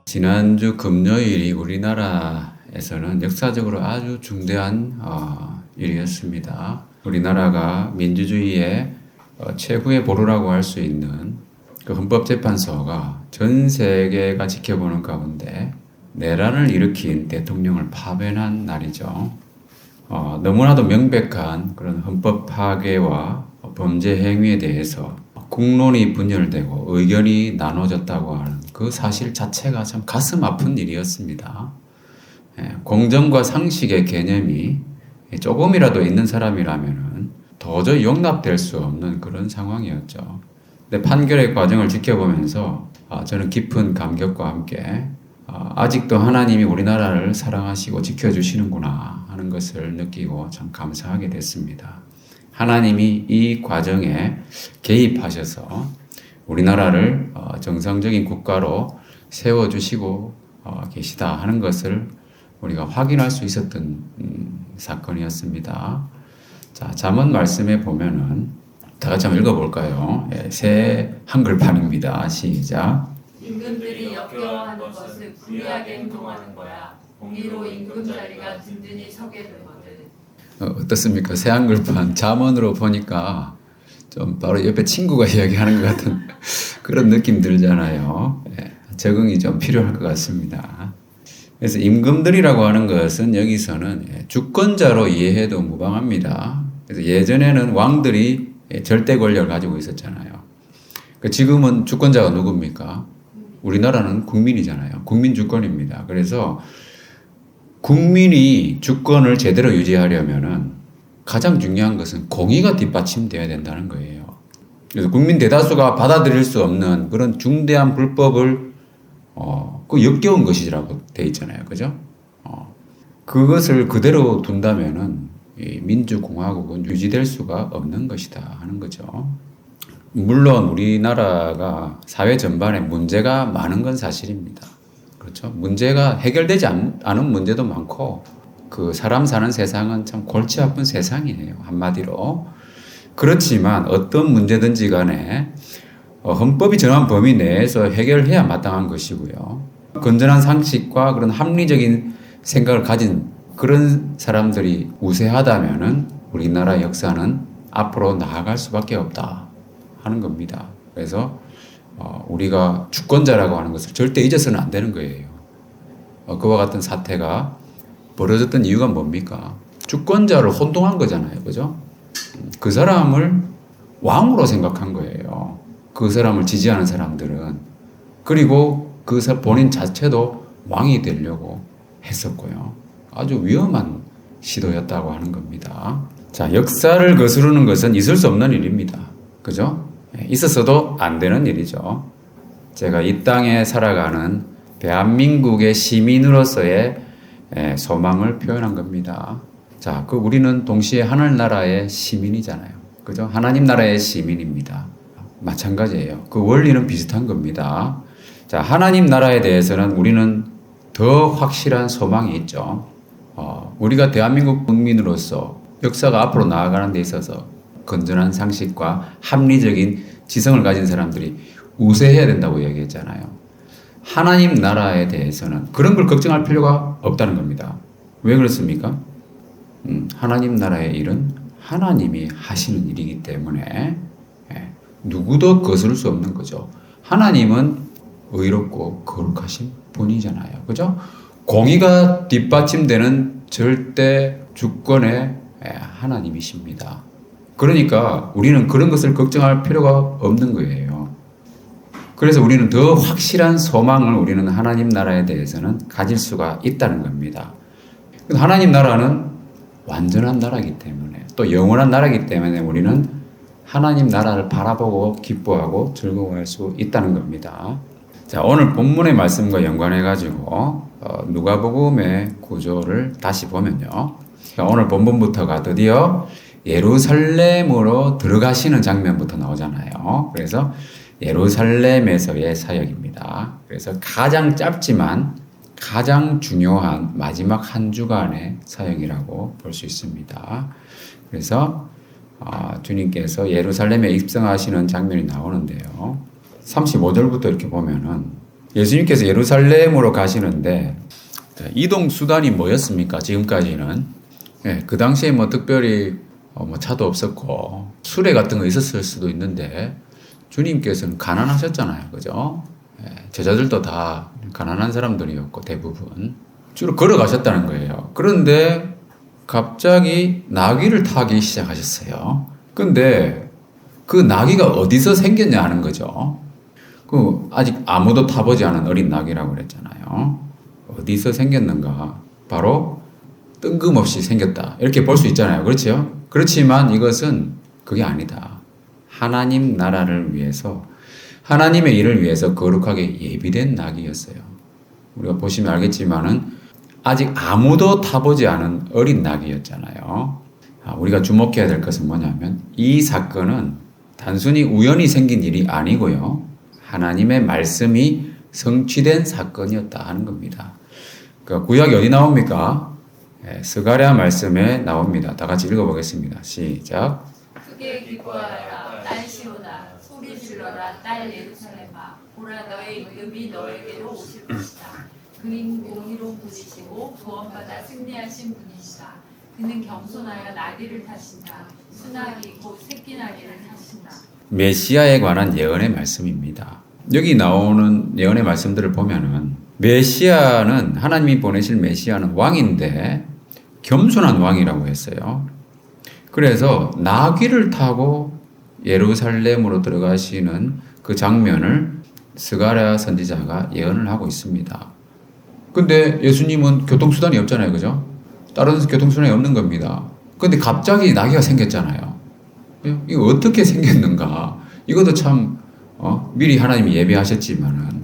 지난주 금요일이 우리나라에서는 역사적으로 아주 중대한 일이었습니다. 우리나라가 민주주의의 최후의 보루라고 할 수 있는 그 헌법재판소가 전 세계가 지켜보는 가운데 내란을 일으킨 대통령을 파면한 날이죠. 너무나도 명백한 그런 헌법 파괴와 범죄 행위에 대해서 국론이 분열되고 의견이 나눠졌다고 하는 그 사실 자체가 참 가슴 아픈 일이었습니다. 공정과 상식의 개념이 조금이라도 있는 사람이라면 도저히 용납될 수 없는 그런 상황이었죠. 근데 판결의 과정을 지켜보면서 저는 깊은 감격과 함께 아직도 하나님이 우리나라를 사랑하시고 지켜주시는구나 하는 것을 느끼고 참 감사하게 됐습니다. 하나님이 이 과정에 개입하셔서 우리나라를 정상적인 국가로 세워주시고 계시다 하는 것을 우리가 확인할 수 있었던 사건이었습니다. 자, 잠언 말씀에 보면은 다 같이 한번 읽어볼까요? 새 한글판입니다. 시작. 임금들이 역겨워하는 것을 불리하게 행동하는 거야. 공의로 임금자리가 든든히 서게 되거든. 어떻습니까? 새 한글판 잠언으로 보니까 좀 바로 옆에 친구가 이야기하는 것 같은 그런 느낌 들잖아요. 적응이 좀 필요할 것 같습니다. 그래서 임금들이라고 하는 것은 여기서는 주권자로 이해해도 무방합니다. 그래서 예전에는 왕들이 절대 권력을 가지고 있었잖아요. 지금은 주권자가 누굽니까? 우리나라는 국민이잖아요. 국민 주권입니다. 그래서 국민이 주권을 제대로 유지하려면은 가장 중요한 것은 공의가 뒷받침되어야 된다는 거예요. 그래서 국민 대다수가 받아들일 수 없는 그런 중대한 불법을 그 역겨운 것이라고 돼 있잖아요. 그죠? 그것을 그대로 둔다면은 이 민주공화국은 유지될 수가 없는 것이다 하는 거죠. 물론 우리나라가 사회 전반에 문제가 많은 건 사실입니다. 그렇죠? 문제가 해결되지 않은 문제도 많고 그 사람 사는 세상은 참 골치 아픈 세상이에요. 한마디로. 그렇지만 어떤 문제든지 간에 헌법이 정한 범위 내에서 해결해야 마땅한 것이고요. 건전한 상식과 그런 합리적인 생각을 가진 그런 사람들이 우세하다면은 우리나라 역사는 앞으로 나아갈 수밖에 없다 하는 겁니다. 그래서 우리가 주권자라고 하는 것을 절대 잊어서는 안 되는 거예요. 그와 같은 사태가 벌어졌던 이유가 뭡니까? 주권자를 혼동한 거잖아요. 그죠? 그 사람을 왕으로 생각한 거예요. 그 사람을 지지하는 사람들은. 그리고 그 본인 자체도 왕이 되려고 했었고요. 아주 위험한 시도였다고 하는 겁니다. 자, 역사를 거스르는 것은 있을 수 없는 일입니다. 그죠? 있었어도 안 되는 일이죠. 제가 이 땅에 살아가는 대한민국의 시민으로서의 소망을 표현한 겁니다. 자, 우리는 동시에 하늘나라의 시민이잖아요. 그죠? 하나님 나라의 시민입니다. 마찬가지예요. 그 원리는 비슷한 겁니다. 자, 하나님 나라에 대해서는 우리는 더 확실한 소망이 있죠. 우리가 대한민국 국민으로서 역사가 앞으로 나아가는 데 있어서 건전한 상식과 합리적인 지성을 가진 사람들이 우세해야 된다고 얘기했잖아요. 하나님 나라에 대해서는 그런 걸 걱정할 필요가 없다는 겁니다. 왜 그렇습니까? 하나님 나라의 일은 하나님이 하시는 일이기 때문에 누구도 거스를 수 없는 거죠. 하나님은 의롭고 거룩하신 분이잖아요. 그죠? 공의가 뒷받침되는 절대 주권의 하나님이십니다. 그러니까 우리는 그런 것을 걱정할 필요가 없는 거예요. 그래서 우리는 더 확실한 소망을 우리는 하나님 나라에 대해서는 가질 수가 있다는 겁니다. 하나님 나라는 완전한 나라이기 때문에 또 영원한 나라이기 때문에 우리는 하나님 나라를 바라보고 기뻐하고 즐거워할 수 있다는 겁니다. 자, 오늘 본문의 말씀과 연관해가지고 누가복음의 구조를 다시 보면요. 오늘 본문부터가 드디어 예루살렘으로 들어가시는 장면부터 나오잖아요. 그래서 예루살렘에서의 사역입니다. 그래서 가장 짧지만 가장 중요한 마지막 한 주간의 사역이라고 볼 수 있습니다. 그래서 주님께서 예루살렘에 입성하시는 장면이 나오는데요. 35절부터 이렇게 보면은 예수님께서 예루살렘으로 가시는데 이동 수단이 뭐였습니까? 지금까지는 그 당시에 뭐 특별히 뭐 차도 없었고 수레 같은 거 있었을 수도 있는데 주님께서는 가난하셨잖아요, 그죠? 제자들도 다 가난한 사람들이었고 대부분 주로 걸어가셨다는 거예요. 그런데 갑자기 나귀를 타기 시작하셨어요. 근데 그 나귀가 어디서 생겼냐 하는 거죠. 그 아직 아무도 타보지 않은 어린 나귀라고 그랬잖아요. 어디서 생겼는가? 바로 뜬금없이 생겼다. 이렇게 볼 수 있잖아요. 그렇죠? 그렇지만 이것은 그게 아니다. 하나님 나라를 위해서, 하나님의 일을 위해서 거룩하게 예비된 낙이었어요. 우리가 보시면 알겠지만은 아직 아무도 타보지 않은 어린 낙이었잖아요. 우리가 주목해야 될 것은 뭐냐면 이 사건은 단순히 우연히 생긴 일이 아니고요. 하나님의 말씀이 성취된 사건이었다 하는 겁니다. 그 구약이 어디 나옵니까? 스가랴 말씀에 나옵니다. 다 같이 읽어보겠습니다. 시작. 크게 기뻐하라 딸 시온아, 소리 질러라 딸 예루살렘아, 보라 너의 임금이 너에게로 오실 것이다. 그는 공의로 부리시고 구원받아 승리하신 분이시다. 그는 겸손하여 나귀를 타신다. 수나귀 곧 새끼 나귀를 타신다. 메시아에 관한 예언의 말씀입니다. 여기 나오는 예언의 말씀들을 보면은 메시아는, 하나님이 보내실 메시아는 왕인데 겸손한 왕이라고 했어요. 그래서 나귀를 타고 예루살렘으로 들어가시는 그 장면을 스가랴 선지자가 예언을 하고 있습니다. 근데 예수님은 교통수단이 없잖아요. 그죠? 다른 교통수단이 없는 겁니다. 근데 갑자기 나귀가 생겼잖아요. 이거 어떻게 생겼는가? 이것도 참 미리 하나님이 예비하셨지만은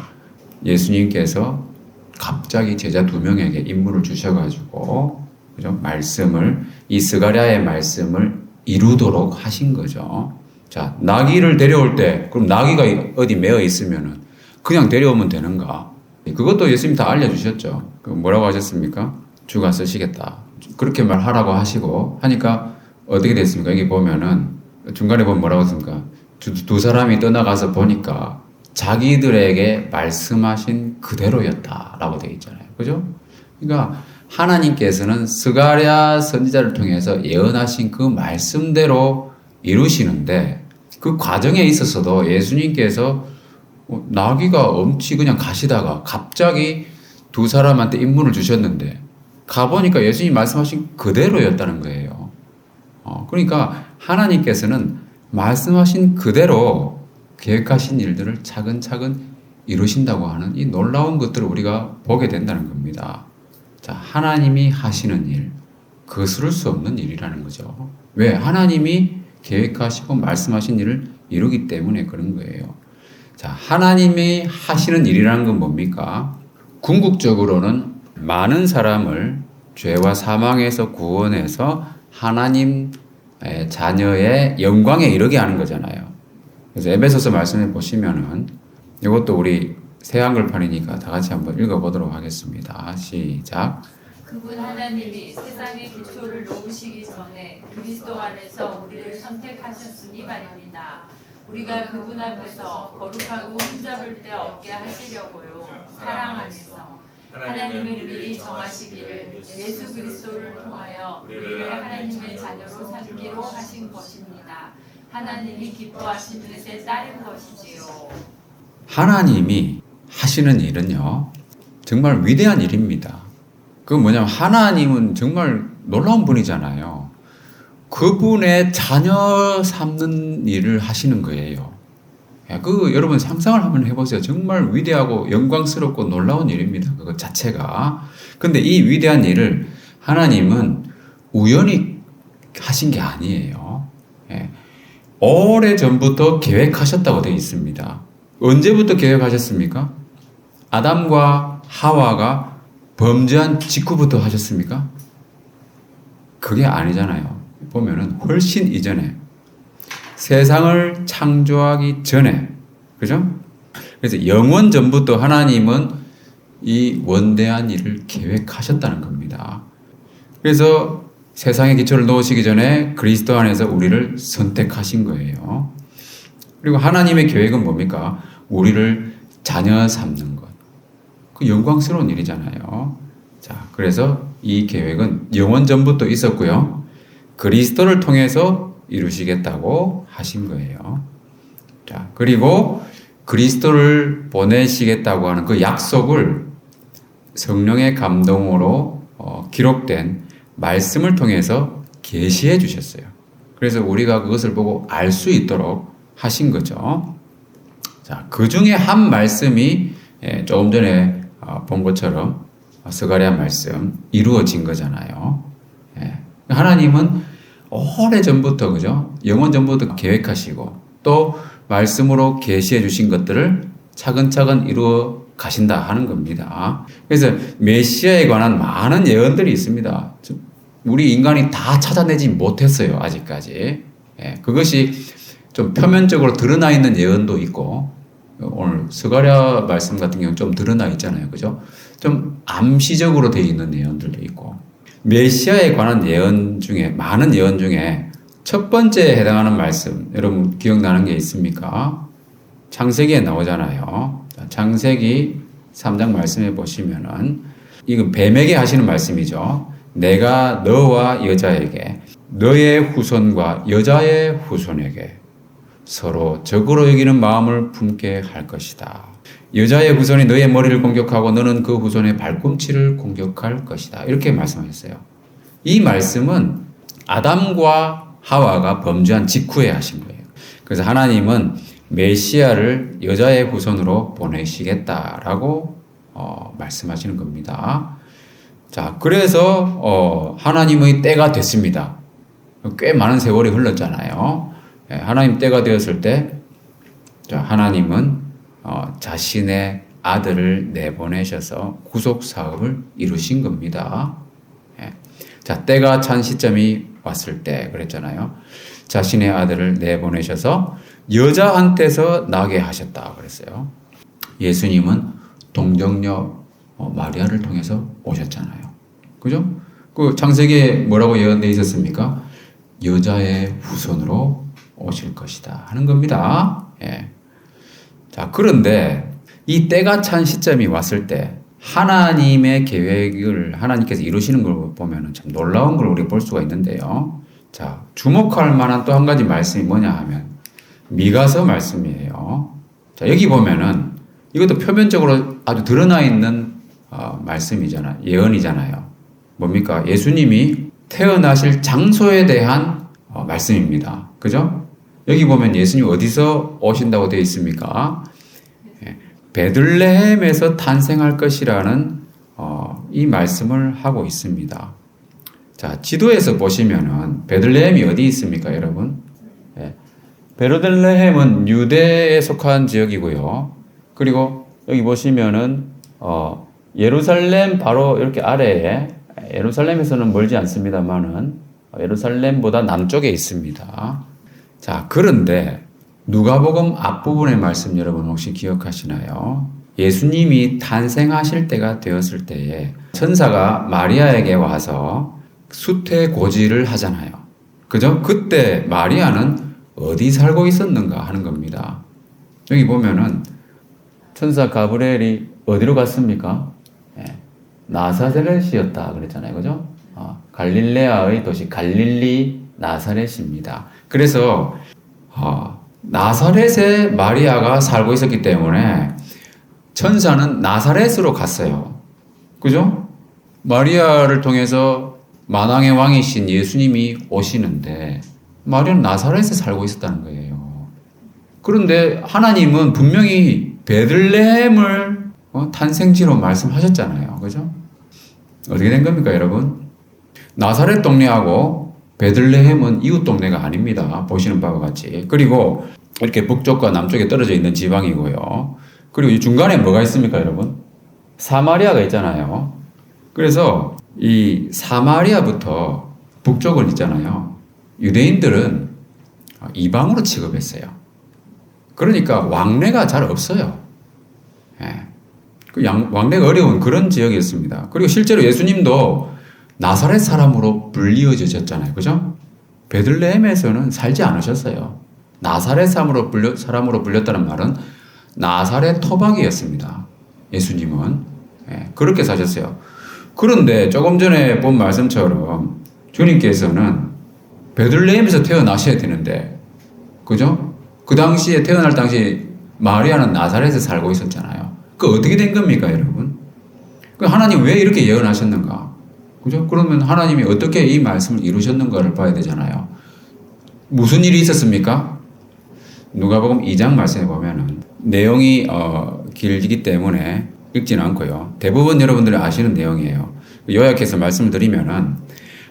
예수님께서 갑자기 제자 2명에게 임무를 주셔가지고 그죠? 말씀을, 이 스가랴의 말씀을 이루도록 하신 거죠. 자, 나귀를 데려올 때 그럼 나귀가 어디 매어 있으면은 그냥 데려오면 되는가? 그것도 예수님 다 알려주셨죠. 뭐라고 하셨습니까? 주가 쓰시겠다. 그렇게 말하라고 하시고 하니까 어떻게 됐습니까? 여기 보면은 중간에 보면 뭐라고 했습니까? 두 사람이 떠나가서 보니까 자기들에게 말씀하신 그대로였다라고 되어 있잖아요. 그죠? 그러니까 하나님께서는 스가랴 선지자를 통해서 예언하신 그 말씀대로 이루시는데 그 과정에 있어서도 예수님께서 나귀가 엄치 그냥 가시다가 갑자기 두 사람한테 임무를 주셨는데 가보니까 예수님이 말씀하신 그대로였다는 거예요. 그러니까 하나님께서는 말씀하신 그대로 계획하신 일들을 차근차근 이루신다고 하는 이 놀라운 것들을 우리가 보게 된다는 겁니다. 자, 하나님이 하시는 일, 거스를 수 없는 일이라는 거죠. 왜? 하나님이 계획하시고 말씀하신 일을 이루기 때문에 그런 거예요. 자, 하나님이 하시는 일이라는 건 뭡니까? 궁극적으로는 많은 사람을 죄와 사망에서 구원해서 하나님 자녀의 영광에 이르게 하는 거잖아요. 그래서 에베소서 말씀을 보시면은 이것도 우리 새 한글판이니까 다 같이 한번 읽어보도록 하겠습니다. 시작. 그분 하나님이 세상의 기초를 놓으시기 전에 그리스도 안에서 우리를 선택하셨으니 말입니다. 우리가 그분 앞에서 거룩하고 흠잡을 데 없게 하시려고요. 사랑 안에서 하나님을 미리 정하시기를 예수 그리스도를 통하여 우리를 하나님의 자녀로 삼기로 하신 것입니다. 하나님이 기뻐하신 뜻에 따른 것이지요. 하나님이 하시는 일은요, 정말 위대한 일입니다. 그건 뭐냐면 하나님은 정말 놀라운 분이잖아요. 그분의 자녀 삼는 일을 하시는 거예요. 여러분 상상을 한번 해보세요. 정말 위대하고 영광스럽고 놀라운 일입니다. 그것 자체가. 근데 이 위대한 일을 하나님은 우연히 하신 게 아니에요. 오래전부터 계획하셨다고 되어 있습니다. 언제부터 계획하셨습니까? 아담과 하와가 범죄한 직후부터 하셨습니까? 그게 아니잖아요. 보면은 훨씬 이전에 세상을 창조하기 전에, 그죠? 그래서 영원 전부터 하나님은 이 원대한 일을 계획하셨다는 겁니다. 그래서 세상의 기초를 놓으시기 전에 그리스도 안에서 우리를 선택하신 거예요. 그리고 하나님의 계획은 뭡니까? 우리를 자녀 삼는 것. 그 영광스러운 일이잖아요. 자, 그래서 이 계획은 영원 전부터 있었고요. 그리스도를 통해서 이루시겠다고 하신 거예요. 자, 그리고 그리스도를 보내시겠다고 하는 그 약속을 성령의 감동으로 기록된 말씀을 통해서 계시해 주셨어요. 그래서 우리가 그것을 보고 알 수 있도록 하신 거죠. 자, 그 중에 한 말씀이 조금 전에 본 것처럼 스가랴 말씀 이루어진 거잖아요. 하나님은 오래전부터 그죠? 영원 전부터 계획하시고 또 말씀으로 계시해 주신 것들을 차근차근 이루어 가신다 하는 겁니다. 그래서 메시아에 관한 많은 예언들이 있습니다. 우리 인간이 다 찾아내지 못했어요. 아직까지. 그것이 좀 표면적으로 드러나 있는 예언도 있고 오늘 스가랴 말씀 같은 경우는 좀 드러나 있잖아요. 그죠? 좀 암시적으로 되어 있는 예언들도 있고 메시아에 관한 예언 중에 많은 예언 중에 첫 번째에 해당하는 말씀 여러분 기억나는 게 있습니까? 창세기에 나오잖아요. 창세기 3장 말씀해 보시면은 이건 뱀에게 하시는 말씀이죠. 내가 너와 여자에게 너의 후손과 여자의 후손에게 서로 적으로 여기는 마음을 품게 할 것이다. 여자의 후손이 너의 머리를 공격하고 너는 그 후손의 발꿈치를 공격할 것이다. 이렇게 말씀하셨어요. 이 말씀은 아담과 하와가 범죄한 직후에 하신 거예요. 그래서 하나님은 메시아를 여자의 후손으로 보내시겠다라고 말씀하시는 겁니다. 자, 그래서 하나님의 때가 됐습니다. 꽤 많은 세월이 흘렀잖아요. 하나님 때가 되었을 때 하나님은 자신의 아들을 내보내셔서 구속 사업을 이루신 겁니다. 자, 때가 찬 시점이 왔을 때 그랬잖아요. 자신의 아들을 내보내셔서 여자한테서 나게 하셨다 그랬어요. 예수님은 동정녀 마리아를 통해서 오셨잖아요. 그죠? 그 창세기에 뭐라고 예언되어 있었습니까? 여자의 후손으로 오실 것이다 하는 겁니다. 자, 그런데 이 때가 찬 시점이 왔을 때 하나님의 계획을 하나님께서 이루시는 걸 보면 참 놀라운 걸 우리 볼 수가 있는데요. 자, 주목할 만한 또 한 가지 말씀이 뭐냐 하면 미가서 말씀이에요. 자, 여기 보면은 이것도 표면적으로 아주 드러나 있는 말씀이잖아요. 예언이잖아요. 뭡니까? 예수님이 태어나실 장소에 대한 말씀입니다. 그죠? 여기 보면 예수님 어디서 오신다고 되어 있습니까? 베들레헴에서 탄생할 것이라는 이 말씀을 하고 있습니다. 자, 지도에서 보시면은 베들레헴이 어디 있습니까, 여러분? 베들레헴은 유대에 속한 지역이고요. 그리고 여기 보시면은 예루살렘 바로 이렇게 아래에 예루살렘에서는 멀지 않습니다만은 예루살렘보다 남쪽에 있습니다. 자, 그런데 누가복음 앞부분의 말씀 여러분 혹시 기억하시나요? 예수님이 탄생하실 때가 되었을 때에 천사가 마리아에게 와서 수태고지를 하잖아요. 그죠? 그때 마리아는 어디 살고 있었는가 하는 겁니다. 여기 보면은 천사 가브리엘이 어디로 갔습니까? 나사렛이었다 그랬잖아요. 그죠? 갈릴레아의 도시 갈릴리 나사렛입니다. 그래서 나사렛에 마리아가 살고 있었기 때문에 천사는 나사렛으로 갔어요. 그죠? 마리아를 통해서 만왕의 왕이신 예수님이 오시는데 마리아는 나사렛에 살고 있었다는 거예요. 그런데 하나님은 분명히 베들레헴을 탄생지로 말씀하셨잖아요. 그죠? 어떻게 된 겁니까, 여러분? 나사렛 동네하고 베들레헴은 이웃 동네가 아닙니다. 보시는 바와 같이. 그리고 이렇게 북쪽과 남쪽에 떨어져 있는 지방이고요. 그리고 이 중간에 뭐가 있습니까, 여러분? 사마리아가 있잖아요. 그래서 이 사마리아부터 북쪽은 있잖아요. 유대인들은 이방으로 취급했어요. 그러니까 왕래가 잘 없어요. 왕래가 어려운 그런 지역이었습니다. 그리고 실제로 예수님도 나사렛 사람으로 불리어지셨잖아요. 그죠? 베들레헴에서는 살지 않으셨어요. 나사렛 사람으로 불렸다는 말은 나사렛 토박이였습니다. 예수님은. 그렇게 사셨어요. 그런데 조금 전에 본 말씀처럼 주님께서는 베들레헴에서 태어나셔야 되는데, 그죠? 그 당시에 태어날 당시 마리아는 나사렛에 살고 있었잖아요. 그 어떻게 된 겁니까, 여러분? 하나님 왜 이렇게 예언하셨는가? 그죠? 그러면 하나님이 어떻게 이 말씀을 이루셨는가를 봐야 되잖아요. 무슨 일이 있었습니까? 누가복음 2장 말씀에 보면은 내용이 길기 때문에 읽지는 않고요. 대부분 여러분들이 아시는 내용이에요. 요약해서 말씀을 드리면은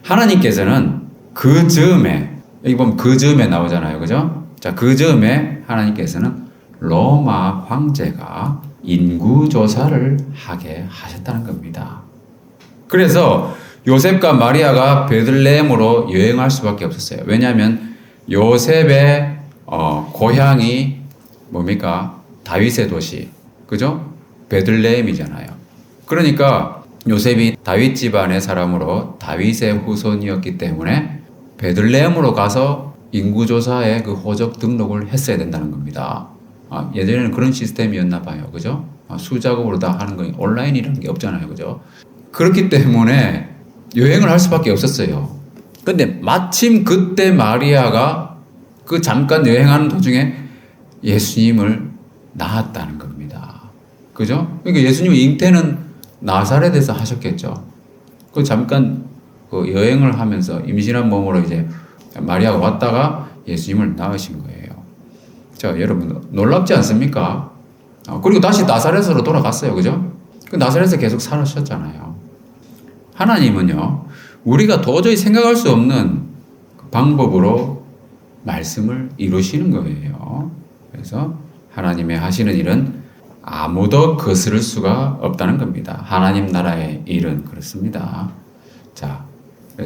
하나님께서는 그 즈음에, 여기 보면 그 즈음에 나오잖아요. 그죠? 자, 그 즈음에 하나님께서는 로마 황제가 인구조사를 하게 하셨다는 겁니다. 그래서 요셉과 마리아가 베들레헴으로 여행할 수밖에 없었어요. 왜냐하면 요셉의 고향이 뭡니까? 다윗의 도시. 그죠? 베들레헴이잖아요. 그러니까 요셉이 다윗 집안의 사람으로 다윗의 후손이었기 때문에 베들레헴으로 가서 인구조사에 그 호적 등록을 했어야 된다는 겁니다. 예전에는 그런 시스템이었나 봐요. 그죠? 수작업으로 다 하는 거 온라인이라는 게 없잖아요. 그죠? 그렇기 때문에 여행을 할 수밖에 없었어요. 근데 마침 그때 마리아가 그 잠깐 여행하는 도중에 예수님을 낳았다는 겁니다. 그죠? 그러니까 예수님 잉태는 나사렛에서 하셨겠죠. 그 잠깐 그 여행을 하면서 임신한 몸으로 이제 마리아가 왔다가 예수님을 낳으신 거예요. 자, 여러분 놀랍지 않습니까? 그리고 다시 나사렛으로 돌아갔어요. 그죠? 그 나사렛에 계속 살으셨잖아요. 하나님은요, 우리가 도저히 생각할 수 없는 방법으로 말씀을 이루시는 거예요. 그래서 하나님의 하시는 일은 아무도 거스를 수가 없다는 겁니다. 하나님 나라의 일은 그렇습니다. 자,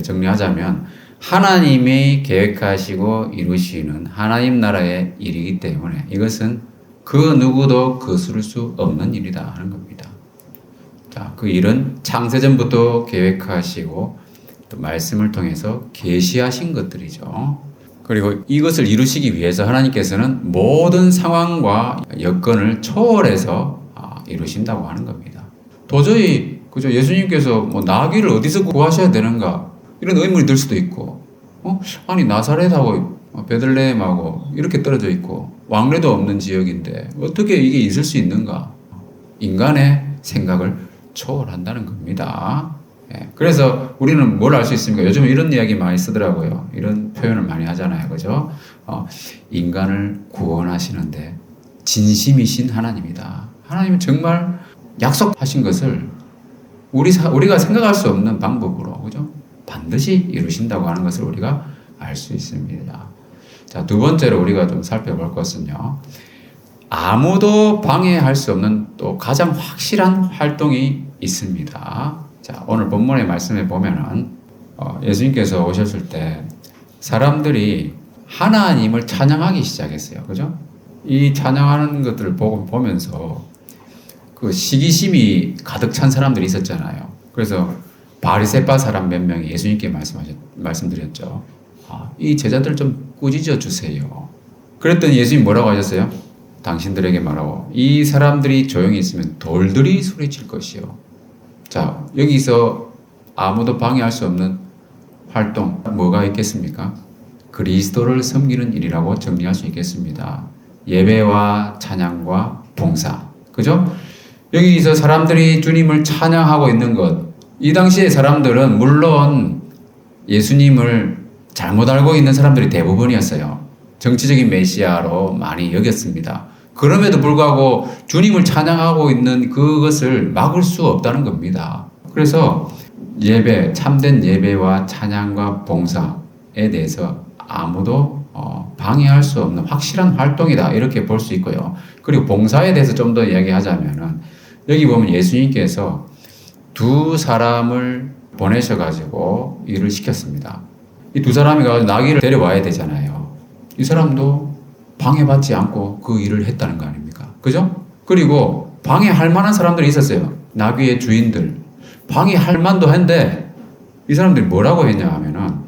정리하자면 하나님이 계획하시고 이루시는 하나님 나라의 일이기 때문에 이것은 그 누구도 거스를 수 없는 일이다 하는 겁니다. 자, 그 일은 창세전부터 계획하시고 또 말씀을 통해서 계시하신 것들이죠. 그리고 이것을 이루시기 위해서 하나님께서는 모든 상황과 여건을 초월해서 이루신다고 하는 겁니다. 도저히 그죠? 예수님께서 뭐 나귀를 어디서 구하셔야 되는가 이런 의문이 들 수도 있고, 아니 나사렛하고 베들레헴하고 이렇게 떨어져 있고 왕래도 없는 지역인데 어떻게 이게 있을 수 있는가? 인간의 생각을 초월한다는 겁니다. 그래서 우리는 뭘 알 수 있습니까? 요즘 이런 이야기 많이 쓰더라고요. 이런 표현을 많이 하잖아요. 그죠? 인간을 구원하시는데 진심이신 하나님이다. 하나님은 정말 약속하신 것을 우리가 생각할 수 없는 방법으로, 그죠? 반드시 이루신다고 하는 것을 우리가 알 수 있습니다. 자, 두 번째로 우리가 좀 살펴볼 것은요. 아무도 방해할 수 없는 또 가장 확실한 활동이 있습니다. 자, 오늘 본문의 말씀에 보면은 예수님께서 오셨을 때 사람들이 하나님을 찬양하기 시작했어요. 그죠? 이 찬양하는 것들을 보면서 그 시기심이 가득 찬 사람들이 있었잖아요. 그래서 바리새파 사람 몇 명이 예수님께 말씀드렸죠. 이 제자들 좀 꾸짖어 주세요. 그랬더니 예수님 뭐라고 하셨어요? 당신들에게 말하고 이 사람들이 조용히 있으면 돌들이 소리칠 것이요. 자, 여기서 아무도 방해할 수 없는 활동 뭐가 있겠습니까? 그리스도를 섬기는 일이라고 정리할 수 있겠습니다. 예배와 찬양과 봉사. 그죠? 여기서 사람들이 주님을 찬양하고 있는 것. 이 당시에 사람들은 물론 예수님을 잘못 알고 있는 사람들이 대부분이었어요. 정치적인 메시아로 많이 여겼습니다. 그럼에도 불구하고 주님을 찬양하고 있는 그것을 막을 수 없다는 겁니다. 그래서 예배, 참된 예배와 찬양과 봉사에 대해서 아무도 방해할 수 없는 확실한 활동이다. 이렇게 볼 수 있고요. 그리고 봉사에 대해서 좀 더 이야기하자면은 여기 보면 예수님께서 두 사람을 보내셔가지고 일을 시켰습니다. 이 두 사람이 가서 나귀를 데려와야 되잖아요. 이 사람도 방해받지 않고 그 일을 했다는 거 아닙니까? 그죠? 그리고 방해할 만한 사람들이 있었어요. 나귀의 주인들. 방해할 만도 한데 이 사람들이 뭐라고 했냐 하면은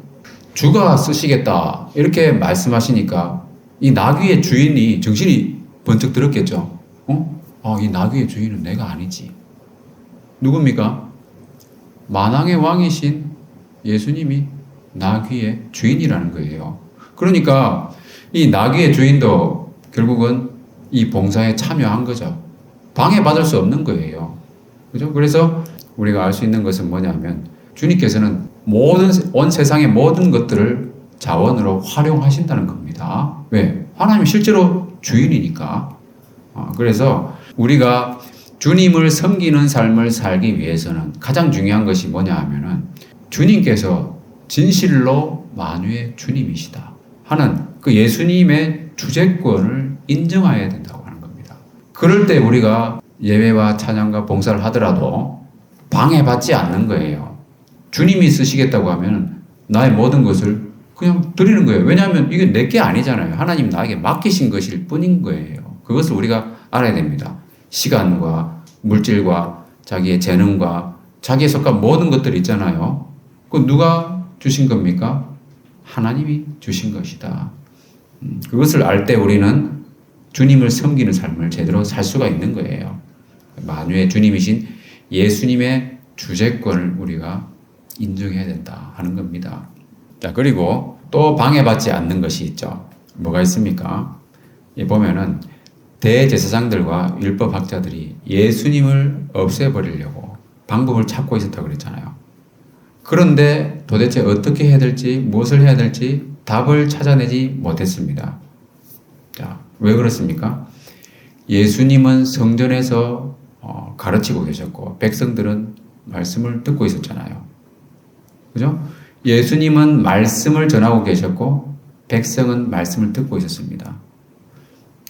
주가 쓰시겠다 이렇게 말씀하시니까 이 나귀의 주인이 정신이 번쩍 들었겠죠. 이 나귀의 주인은 내가 아니지. 누굽니까? 만왕의 왕이신 예수님이 나귀의 주인이라는 거예요. 그러니까 이 나귀의 주인도 결국은 이 봉사에 참여한 거죠. 방해받을 수 없는 거예요. 그죠? 그래서 우리가 알 수 있는 것은 뭐냐면 주님께서는 온 세상의 모든 것들을 자원으로 활용하신다는 겁니다. 왜? 하나님이 실제로 주인이니까. 그래서 우리가 주님을 섬기는 삶을 살기 위해서는 가장 중요한 것이 뭐냐 하면은 주님께서 진실로 만유의 주님이시다 하는 그 예수님의 주재권을 인정해야 된다고 하는 겁니다. 그럴 때 우리가 예배와 찬양과 봉사를 하더라도 방해받지 않는 거예요. 주님이 쓰시겠다고 하면 나의 모든 것을 그냥 드리는 거예요. 왜냐하면 이게 내게 아니잖아요. 하나님 나에게 맡기신 것일 뿐인 거예요. 그것을 우리가 알아야 됩니다. 시간과 물질과 자기의 재능과 자기에 속한 모든 것들이 있잖아요. 그 누가 주신 겁니까? 하나님이 주신 것이다. 그것을 알 때 우리는 주님을 섬기는 삶을 제대로 살 수가 있는 거예요. 만유의 주님이신 예수님의 주재권을 우리가 인정해야 된다 하는 겁니다. 자, 그리고 또 방해받지 않는 것이 있죠. 뭐가 있습니까? 보면은 대제사장들과 율법학자들이 예수님을 없애버리려고 방법을 찾고 있었다고 그랬잖아요. 그런데 도대체 어떻게 해야 될지, 무엇을 해야 될지 답을 찾아내지 못했습니다. 자, 왜 그렇습니까? 예수님은 성전에서 가르치고 계셨고 백성들은 말씀을 듣고 있었잖아요. 그죠? 예수님은 말씀을 전하고 계셨고 백성은 말씀을 듣고 있었습니다.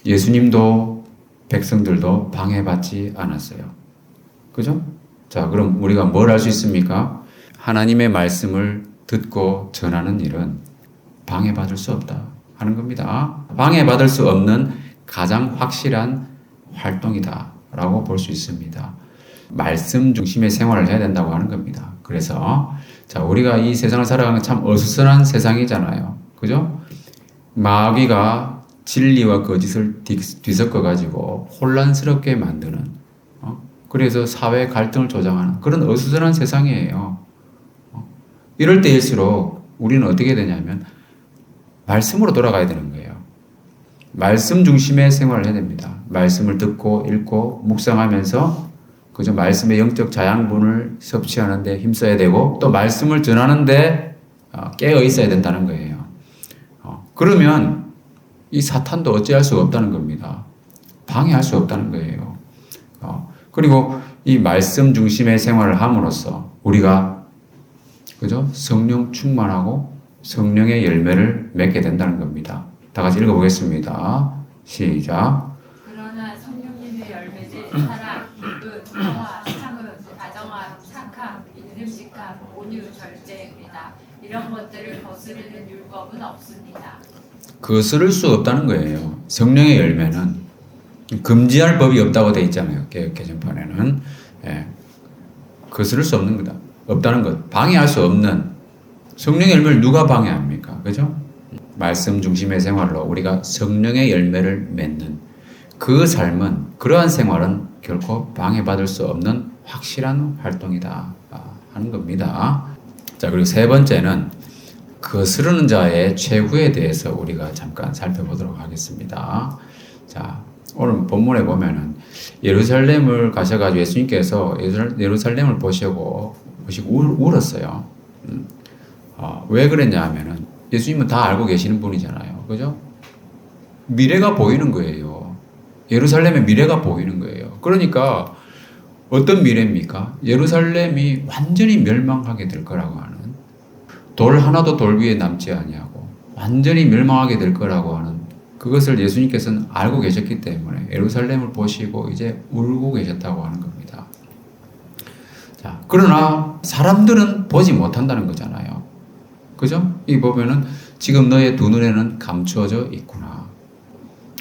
예수님도 백성들도 방해받지 않았어요. 그죠? 자, 그럼 우리가 뭘 할 수 있습니까? 하나님의 말씀을 듣고 전하는 일은 방해받을 수 없다 하는 겁니다. 방해받을 수 없는 가장 확실한 활동이다 라고 볼 수 있습니다. 말씀 중심의 생활을 해야 된다고 하는 겁니다. 그래서 자, 우리가 이 세상을 살아가는 참 어수선한 세상이잖아요. 그죠? 마귀가 진리와 거짓을 뒤섞어 가지고 혼란스럽게 만드는 그래서 사회 갈등을 조장하는 그런 어수선한 세상이에요. 이럴 때일수록 우리는 어떻게 되냐면 말씀으로 돌아가야 되는 거예요. 말씀 중심의 생활을 해야 됩니다. 말씀을 듣고 읽고 묵상하면서 그저 말씀의 영적 자양분을 섭취하는 데 힘써야 되고 또 말씀을 전하는 데 깨어 있어야 된다는 거예요. 그러면 이 사탄도 어찌할 수가 없다는 겁니다. 방해할 수 없다는 거예요. 그리고 이 말씀 중심의 생활을 함으로써 우리가 그죠? 성령 충만하고 성령의 열매를 맺게 된다는 겁니다. 다 같이 읽어보겠습니다. 시작. 그러나 성령님의 열매는 사랑, 기쁨, 평화, 참음, 다정함, 착함, 믿음직함, 온유, 절제입니다. 이런 것들을 거스르는 율법은 없습니다. 거스를 수 없다는 거예요. 성령의 열매는 금지할 법이 없다고 되어 있잖아요. 개정판에는. 거스를 수 없는 거다. 없다는 것. 방해할 수 없는 성령의 열매를 누가 방해합니까? 그죠? 말씀 중심의 생활로 우리가 성령의 열매를 맺는 그 삶은 그러한 생활은 결코 방해받을 수 없는 확실한 활동이다 하는 겁니다. 자, 그리고 세 번째는 거스르는 자의 최후에 대해서 우리가 잠깐 살펴보도록 하겠습니다. 자, 오늘 본문에 보면은 예루살렘을 가셔가지고 예수님께서 예루살렘을 보시고 울었어요. 왜 그랬냐 하면은 예수님은 다 알고 계시는 분이잖아요. 그죠? 미래가 보이는 거예요. 예루살렘의 미래가 보이는 거예요. 그러니까 어떤 미래입니까? 예루살렘이 완전히 멸망하게 될 거라고 하는 돌 하나도 돌 위에 남지 아니하고 완전히 멸망하게 될 거라고 하는 그것을 예수님께서는 알고 계셨기 때문에 예루살렘을 보시고 이제 울고 계셨다고 하는 겁니다. 자, 그러나 사람들은 보지 못한다는 거잖아요. 그죠? 이 보면은 지금 너의 두 눈에는 감추어져 있구나.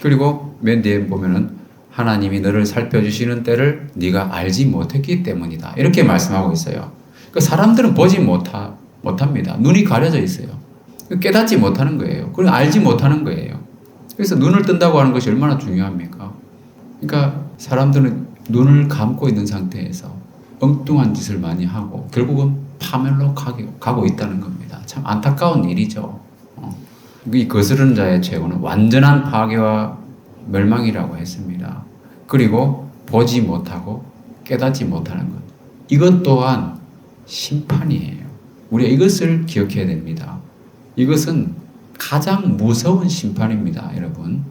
그리고 맨 뒤에 보면은 하나님이 너를 살펴주시는 때를 네가 알지 못했기 때문이다. 이렇게 말씀하고 있어요. 그 사람들은 보지 못합니다. 눈이 가려져 있어요. 깨닫지 못하는 거예요. 그리고 알지 못하는 거예요. 그래서 눈을 뜬다고 하는 것이 얼마나 중요합니까? 그러니까 사람들은 눈을 감고 있는 상태에서 엉뚱한 짓을 많이 하고 결국은 파멸로 가고 있다는 겁니다. 참 안타까운 일이죠. 이 거스르는 자의 최고는 완전한 파괴와 멸망이라고 했습니다. 그리고 보지 못하고 깨닫지 못하는 것. 이것 또한 심판이에요. 우리가 이것을 기억해야 됩니다. 이것은 가장 무서운 심판입니다, 여러분.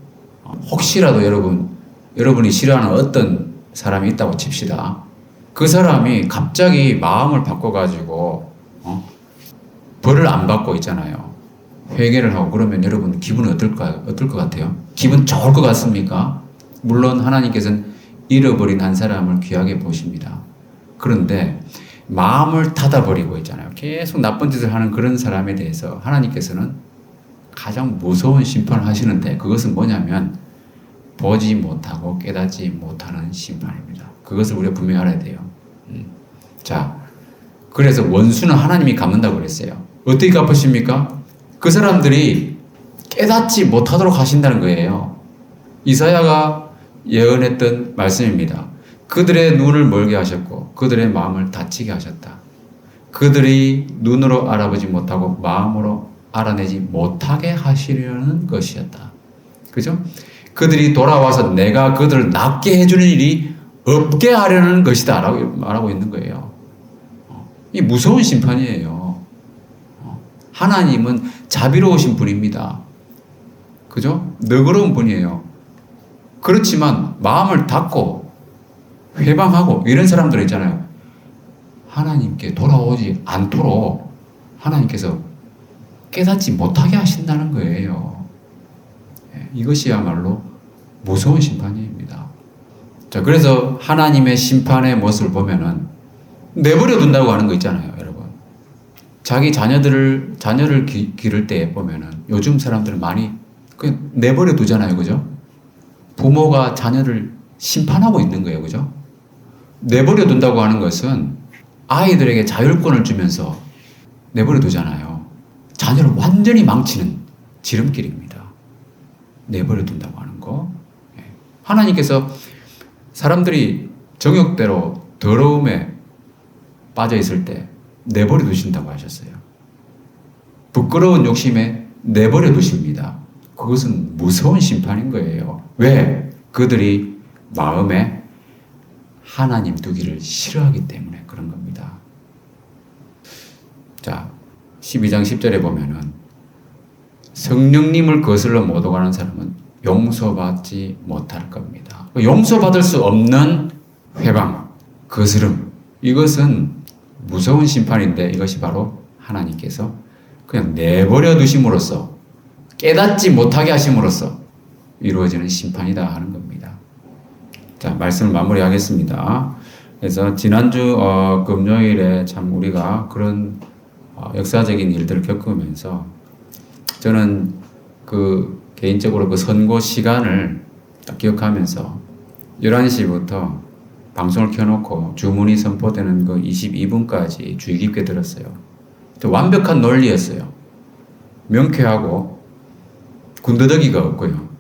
혹시라도 여러분이 싫어하는 어떤 사람이 있다고 칩시다. 그 사람이 갑자기 마음을 바꿔가지고 벌을 안 받고 있잖아요. 회개를 하고 그러면 여러분 기분은 어떨 것 같아요? 기분 좋을 것 같습니까? 물론 하나님께서는 잃어버린 한 사람을 귀하게 보십니다. 그런데 마음을 닫아버리고 있잖아요. 계속 나쁜 짓을 하는 그런 사람에 대해서 하나님께서는 가장 무서운 심판을 하시는데 그것은 뭐냐면 보지 못하고 깨닫지 못하는 심판입니다. 그것을 우리가 분명히 알아야 돼요. 자, 그래서 원수는 하나님이 갚는다고 그랬어요. 어떻게 갚으십니까? 그 사람들이 깨닫지 못하도록 하신다는 거예요. 이사야가 예언했던 말씀입니다. 그들의 눈을 멀게 하셨고 그들의 마음을 다치게 하셨다. 그들이 눈으로 알아보지 못하고 마음으로 알아내지 못하게 하시려는 것이었다. 그죠? 그들이 돌아와서 내가 그들을 낫게 해주는 일이 없게 하려는 것이다 라고 말하고 있는 거예요. 이 무서운 심판이에요. 하나님은 자비로우신 분입니다. 그죠? 너그러운 분이에요. 그렇지만 마음을 닫고 회방하고 이런 사람들 있잖아요. 하나님께 돌아오지 않도록 하나님께서 깨닫지 못하게 하신다는 거예요. 이것이야말로 무서운 심판입니다. 자, 그래서 하나님의 심판의 모습을 보면은 내버려 둔다고 하는 거 있잖아요, 여러분. 자기 자녀를 기를 때 보면은 요즘 사람들은 많이 그냥 내버려 두잖아요, 그죠? 부모가 자녀를 심판하고 있는 거예요, 그죠? 내버려 둔다고 하는 것은 아이들에게 자율권을 주면서 내버려 두잖아요. 자녀를 완전히 망치는 지름길입니다. 내버려 둔다고 하는 거. 하나님께서 사람들이 정욕대로 더러움에 빠져 있을 때 내버려 두신다고 하셨어요. 부끄러운 욕심에 내버려 두십니다. 그것은 무서운 심판인 거예요. 왜? 그들이 마음에 하나님 두기를 싫어하기 때문에 그런 겁니다. 자, 12장 10절에 보면은 성령님을 거슬러 못 오가는 사람은 용서받지 못할 겁니다. 용서받을 수 없는 회방, 거스름, 이것은 무서운 심판인데 이것이 바로 하나님께서 그냥 내버려 두심으로써 깨닫지 못하게 하심으로써 이루어지는 심판이다 하는 겁니다. 자, 말씀을 마무리하겠습니다. 그래서 지난주 금요일에 참 우리가 그런 역사적인 일들을 겪으면서 저는 개인적으로 그 선고 시간을 딱 기억하면서 11시부터 방송을 켜놓고 주문이 선포되는 그 22분까지 주의 깊게 들었어요. 완벽한 논리였어요. 명쾌하고 군더더기가 없고요.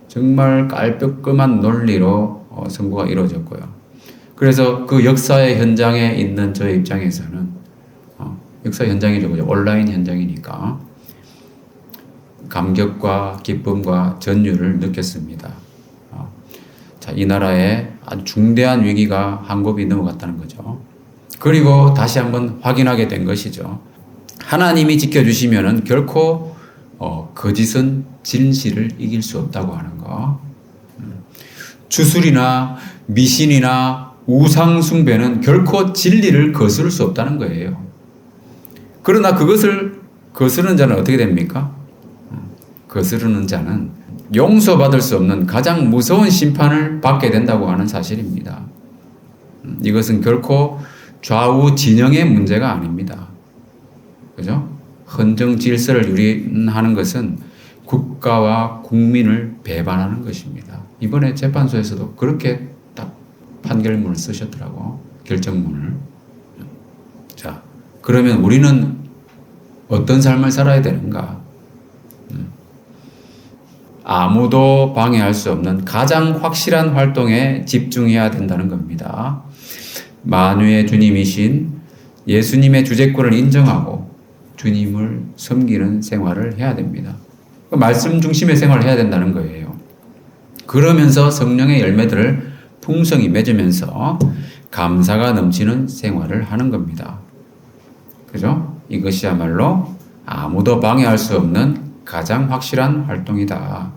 정말 깔끔한 논리로 선고가 이루어졌고요. 그래서 그 역사의 현장에 있는 저의 입장에서는 역사 현장이죠. 온라인 현장이니까 감격과 기쁨과 전율을 느꼈습니다. 자, 이 나라에 아주 중대한 위기가 한 곱이 넘어갔다는 거죠. 그리고 다시 한번 확인하게 된 것이죠. 하나님이 지켜주시면은 결코 거짓은 진실을 이길 수 없다고 하는 거. 주술이나 미신이나 우상숭배는 결코 진리를 거스를 수 없다는 거예요. 그러나 그것을 거스르는 자는 어떻게 됩니까? 거스르는 자는 용서받을 수 없는 가장 무서운 심판을 받게 된다고 하는 사실입니다. 이것은 결코 좌우 진영의 문제가 아닙니다. 그죠? 헌정 질서를 유린하는 것은 국가와 국민을 배반하는 것입니다. 이번에 재판소에서도 그렇게 딱 판결문을 쓰셨더라고. 결정문을. 그러면 우리는 어떤 삶을 살아야 되는가? 아무도 방해할 수 없는 가장 확실한 활동에 집중해야 된다는 겁니다. 만유의 주님이신 예수님의 주재권을 인정하고 주님을 섬기는 생활을 해야 됩니다. 말씀 중심의 생활을 해야 된다는 거예요. 그러면서 성령의 열매들을 풍성히 맺으면서 감사가 넘치는 생활을 하는 겁니다. 그죠? 이것이야말로 아무도 방해할 수 없는 가장 확실한 활동이다.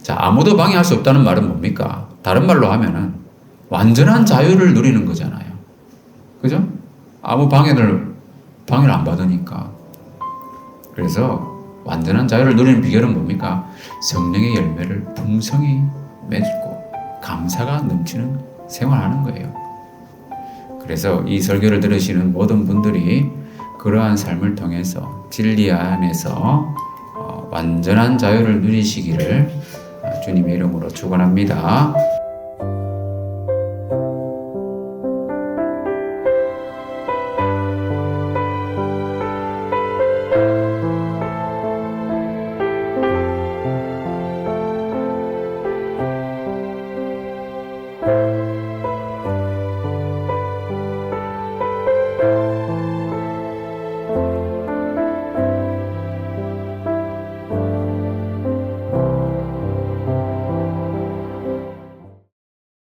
자, 아무도 방해할 수 없다는 말은 뭡니까? 다른 말로 하면은 완전한 자유를 누리는 거잖아요. 그죠? 아무 방해를 안 받으니까. 그래서 완전한 자유를 누리는 비결은 뭡니까? 성령의 열매를 풍성히 맺고 감사가 넘치는 생활하는 거예요. 그래서 이 설교를 들으시는 모든 분들이 그러한 삶을 통해서 진리 안에서 완전한 자유를 누리시기를 주님의 이름으로 축원합니다.